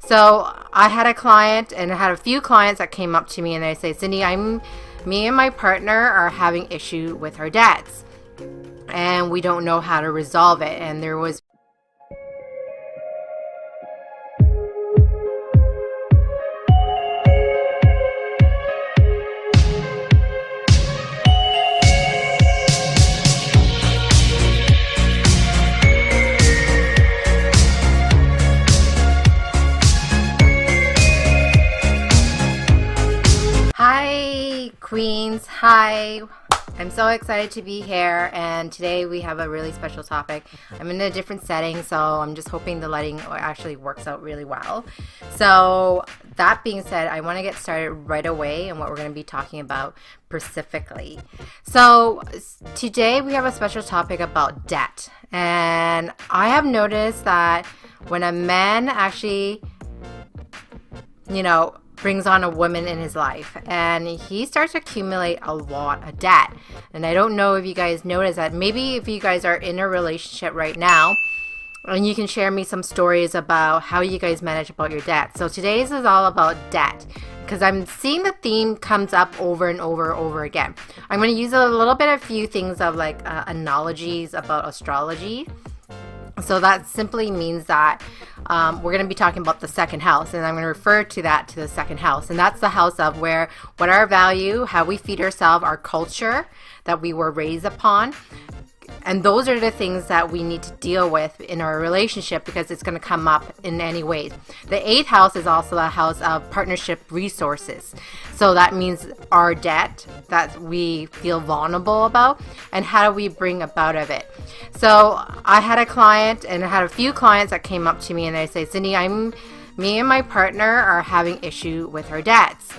So I had a client, and I had a few clients that came up to me and they say, Cindy, me and my partner are having issue with our debts and we don't know how to resolve it. And there was Hi, Queens. Hi. I'm so excited to be here, and today we have a really special topic. I'm in a different setting, so I'm just hoping the lighting actually works out really well. So that being said, I want to get started right away on what we're going to be talking about specifically. So today we have a special topic about debt, and I have noticed that when a man actually, brings on a woman in his life and he starts to accumulate a lot of debt. And I don't know if you guys notice that. Maybe if you guys are in a relationship right now, and you can share me some stories about how you guys manage about your debt. So today's is all about debt, because I'm seeing the theme comes up over and over again. I'm going to use a few things of analogies about astrology. So that simply means that we're going to be talking about the second house, and I'm going to refer to the second house. And that's the house of what our value, how we feed ourselves, our culture that we were raised upon. And those are the things that we need to deal with in our relationship, because it's going to come up in any ways. The eighth house is also a house of partnership resources. So that means our debt that we feel vulnerable about, and how do we bring about of it. So I had a client, and I had a few clients that came up to me and they say, Cindy, me and my partner are having issue with our debts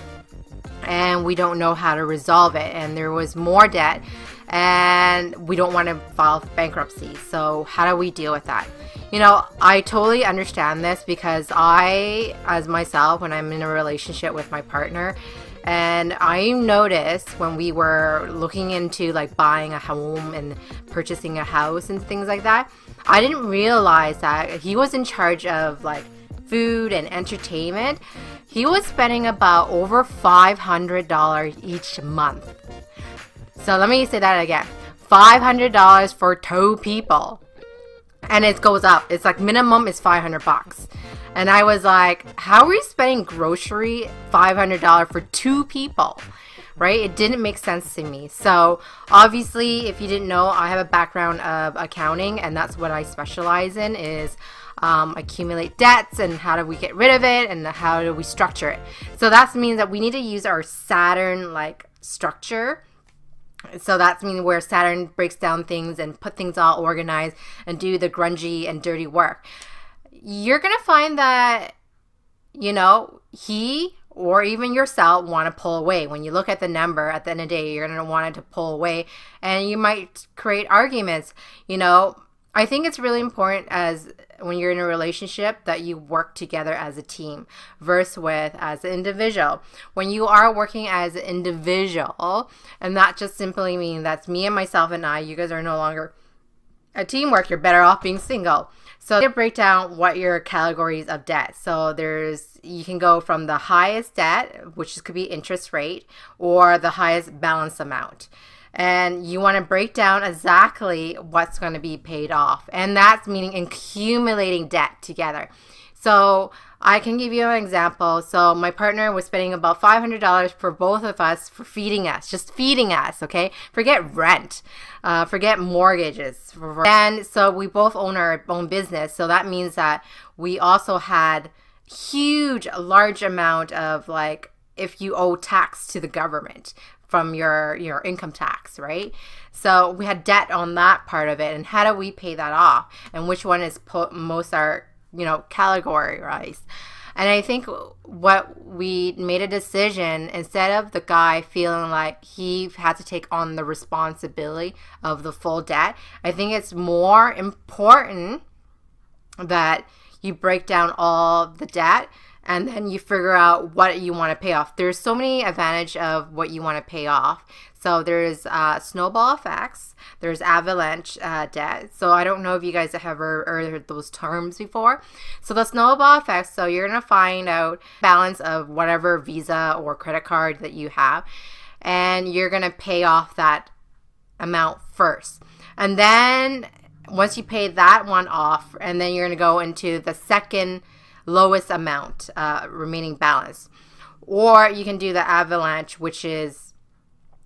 and we don't know how to resolve it. And there was more debt, and we don't want to file bankruptcy. So how do we deal with that? I totally understand this, because I, as myself, when I'm in a relationship with my partner, and I noticed when we were looking into buying a home and purchasing a house and things like that, I didn't realize that he was in charge of food and entertainment. He was spending about over $500 each month. So let me say that again. $500 for 2 people. And it goes up. It's minimum is $500. And I was like, how are we spending grocery $500 for 2 people? Right? It didn't make sense to me. So obviously, if you didn't know, I have a background of accounting, and that's what I specialize in, is accumulate debts and how do we get rid of it and how do we structure it. So that means that we need to use our Saturn structure. So that means where Saturn breaks down things and put things all organized and do the grungy and dirty work. You're going to find that, he or even yourself want to pull away. When you look at the number at the end of the day, you're going to want it to pull away, and you might create arguments. I think it's really important as when you're in a relationship that you work together as a team versus as an individual. When you are working as an individual, and that just simply means that's me and myself and I, you guys are no longer a teamwork. You're better off being single. So to break down what your categories of debt. So you can go from the highest debt, which could be interest rate, or the highest balance amount. And you want to break down exactly what's going to be paid off. And that's meaning accumulating debt together. So I can give you an example. So my partner was spending about $500 for both of us for feeding us, just feeding us, okay? Forget rent, forget mortgages. And so we both own our own business. So that means that we also had large amount of if you owe tax to the government from your income tax, right? So we had debt on that part of it, and how do we pay that off, and which one is most are categorized. And I think what we made a decision, instead of the guy feeling like he had to take on the responsibility of the full debt, I think it's more important that you break down all the debt and then you figure out what you want to pay off. There's so many advantage of what you want to pay off. So there's snowball effects, there's avalanche debt. So I don't know if you guys have ever heard those terms before. So the snowball effects, so you're going to find out balance of whatever Visa or credit card that you have, and you're going to pay off that amount first. And then once you pay that one off, and then you're going to go into the second lowest amount, remaining balance. Or you can do the avalanche, which is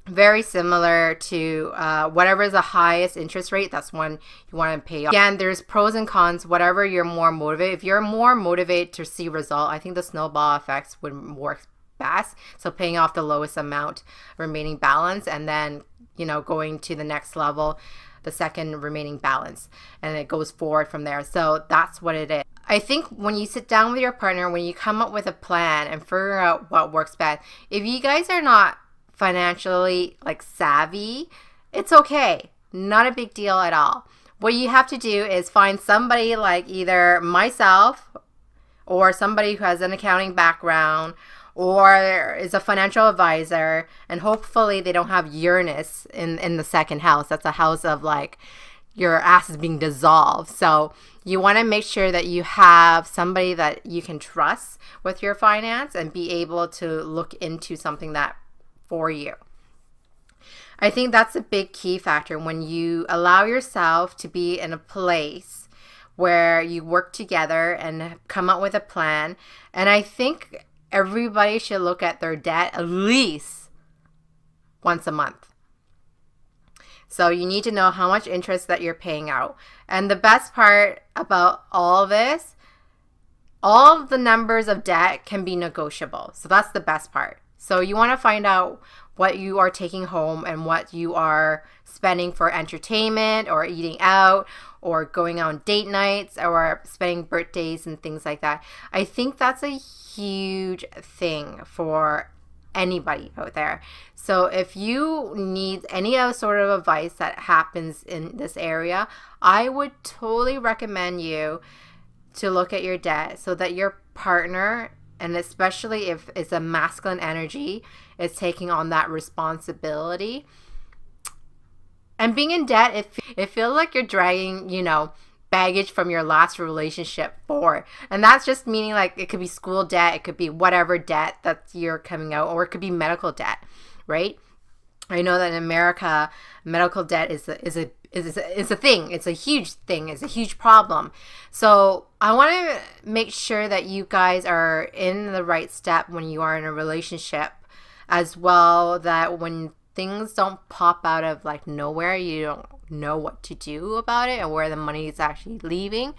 very similar to whatever is the highest interest rate, that's one you want to pay off. Again, there's pros and cons, whatever you're more motivated. If you're more motivated to see result, I think the snowball effects would work best. So paying off the lowest amount, remaining balance, and then, you know, going to the next level, the second remaining balance, and it goes forward from there. So that's what it is. I think when you sit down with your partner, when you come up with a plan and figure out what works best, if you guys are not financially like savvy, it's okay. Not a big deal at all. What you have to do is find somebody like either myself or somebody who has an accounting background or is a financial advisor, and hopefully they don't have Uranus in the second house. That's a house of like your ass is being dissolved. So you want to make sure that you have somebody that you can trust with your finance and be able to look into something that for you. I think that's a big key factor when you allow yourself to be in a place where you work together and come up with a plan. And I think everybody should look at their debt at least once a month. So you need to know how much interest that you're paying out. And the best part about all of this, all of the numbers of debt can be negotiable. So that's the best part. So you want to find out what you are taking home and what you are spending for entertainment or eating out or going on date nights or spending birthdays and things like that. I think that's a huge thing for anybody out there. So if you need any other sort of advice that happens in this area, I would totally recommend you to look at your debt so that your partner, and especially if it's a masculine energy, is taking on that responsibility. And being in debt, it feels like you're dragging, you know, baggage from your last relationship forward. And that's just meaning like it could be school debt, it could be whatever debt that you're coming out, or it could be medical debt, right? I know that in America, medical debt is a thing. It's a huge thing. It's a huge problem. So I want to make sure that you guys are in the right step when you are in a relationship as well, that when things don't pop out of like nowhere, you don't know what to do about it and where the money is actually leaving.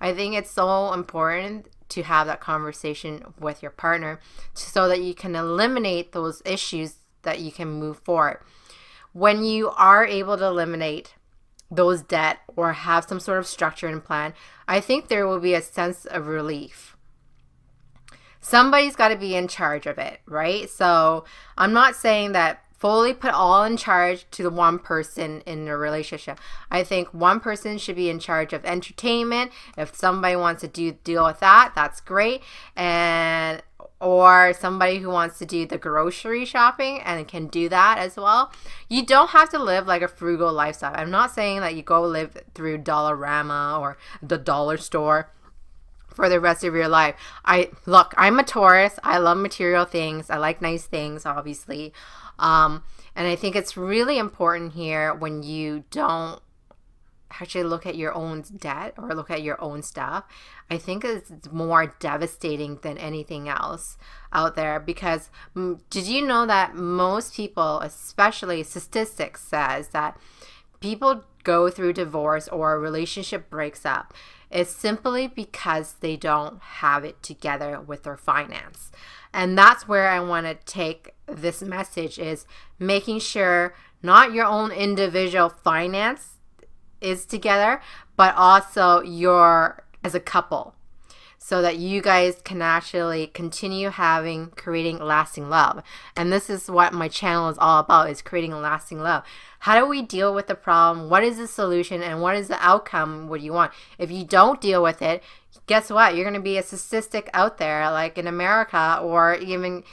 I think it's so important to have that conversation with your partner so that you can eliminate those issues, that you can move forward. When you are able to eliminate those debt or have some sort of structure and plan, I think there will be a sense of relief. Somebody's got to be in charge of it, right? So I'm not saying that fully put all in charge to the one person in a relationship. I think one person should be in charge of entertainment. If somebody wants to deal with that, that's great. And or somebody who wants to do the grocery shopping and can do that as well. You don't have to live like a frugal lifestyle. I'm not saying that you go live through Dollarama or the dollar store for the rest of your life. I'm a Taurus. I love material things. I like nice things, obviously. And I think it's really important here when you don't actually look at your own debt or look at your own stuff. I think it's more devastating than anything else out there, because did you know that most people, especially statistics says that people go through divorce or a relationship breaks up, it's simply because they don't have it together with their finance. And that's where I want to take this message, is making sure not your own individual finance is together, but also your as a couple, so that you guys can actually continue creating lasting love. And this is what my channel is all about, is creating lasting love. How do we deal with the problem? What is the solution? And what is the outcome? What do you want? If you don't deal with it, guess what? You're going to be a statistic out there, like in America, or even,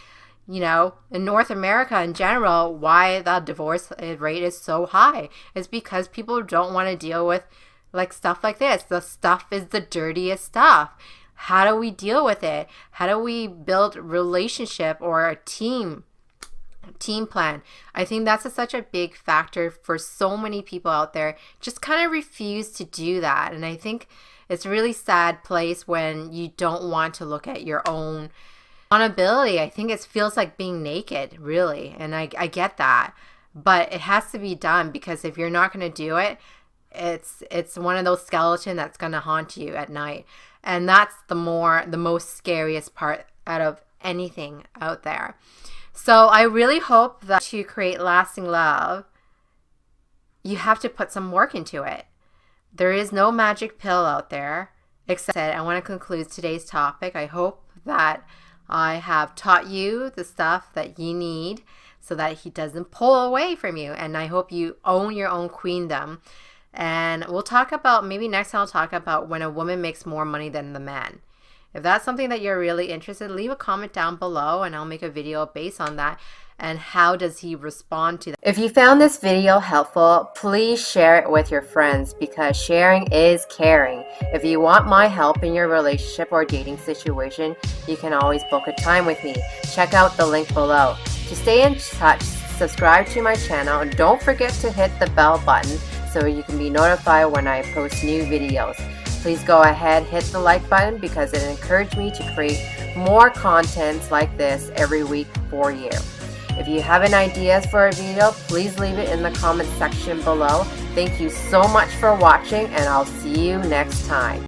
you know, in North America in general. Why the divorce rate is so high is because people don't want to deal with like stuff like this. The stuff is the dirtiest stuff. How do we deal with it? How do we build relationship or a team plan? I think that's such a big factor for so many people out there. Just kind of refuse to do that. And I think it's a really sad place when you don't want to look at your own vulnerability. I think it feels like being naked, really. And I get that. But it has to be done, because if you're not going to do it, it's one of those skeletons that's going to haunt you at night. And that's the most scariest part out of anything out there. So I really hope that to create lasting love, you have to put some work into it. There is no magic pill out there. Except I want to conclude today's topic. I hope that I have taught you the stuff that you need so that he doesn't pull away from you. And I hope you own your own queendom. And we'll talk about, maybe next time I'll talk about when a woman makes more money than the man. If that's something that you're really interested in, leave a comment down below and I'll make a video based on that. And how does he respond to that? If you found this video helpful, please share it with your friends, because sharing is caring. If you want my help in your relationship or dating situation, you can always book a time with me. Check out the link below. To stay in touch, subscribe to my channel and don't forget to hit the bell button so you can be notified when I post new videos. Please go ahead, hit the like button, because it encouraged me to create more contents like this every week for you. If you have any ideas for a video, please leave it in the comment section below. Thank you so much for watching, and I'll see you next time.